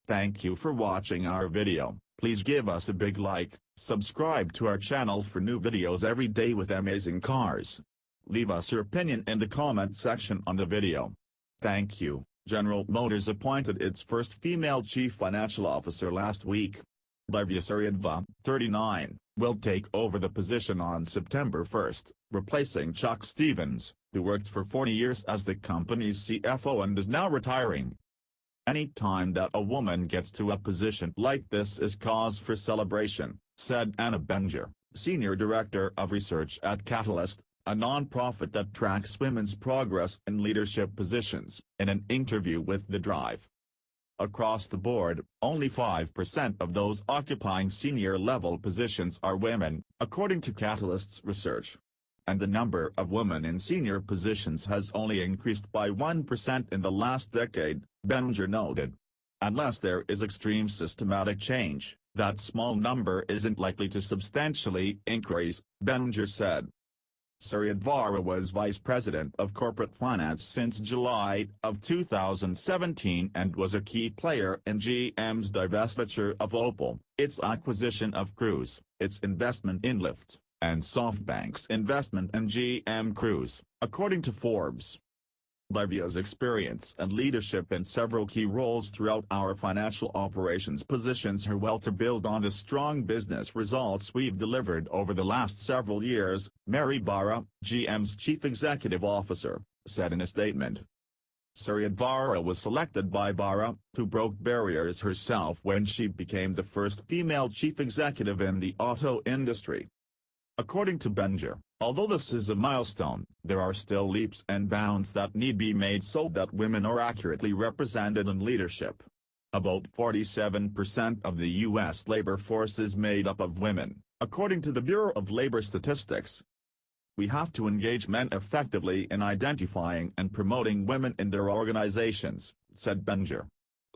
Thank you for watching our video. Please give us a big like, subscribe to our channel for new videos every day with amazing cars. Leave us your opinion in the comment section on the video. Thank you. General Motors appointed its first female chief financial officer last week. Dhivya Suryadeva, 39, will take over the position on September 1, replacing Chuck Stevens, who worked for 40 years as the company's CFO and is now retiring. Any time that a woman gets to a position like this is cause for celebration, said Anna Beninger, Senior Director of Research at Catalyst, a non-profit that tracks women's progress in leadership positions, in an interview with The Drive. Across the board, only 5% of those occupying senior-level positions are women, according to Catalyst's research. And the number of women in senior positions has only increased by 1% in the last decade, Beninger noted. Unless there is extreme systematic change, that small number isn't likely to substantially increase, Beninger said. Suryadeva was vice president of corporate finance since July of 2017 and was a key player in GM's divestiture of Opel, its acquisition of Cruise, its investment in Lyft, and SoftBank's investment in GM Cruise, according to Forbes. Dhivya's experience and leadership in several key roles throughout our financial operations positions her well to build on the strong business results we've delivered over the last several years, Mary Barra, GM's chief executive officer, said in a statement. Suryadeva was selected by Barra, who broke barriers herself when she became the first female chief executive in the auto industry. According to Beninger, although this is a milestone, there are still leaps and bounds that need be made so that women are accurately represented in leadership. About 47% of the U.S. labor force is made up of women, according to the Bureau of Labor Statistics. We have to engage men effectively in identifying and promoting women in their organizations, said Beninger,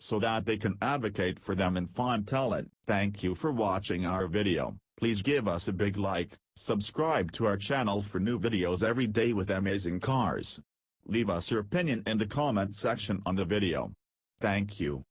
so that they can advocate for them and find talent. Thank you for watching our video. Please give us a big like, subscribe to our channel for new videos every day with amazing cars. Leave us your opinion in the comment section on the video. Thank you.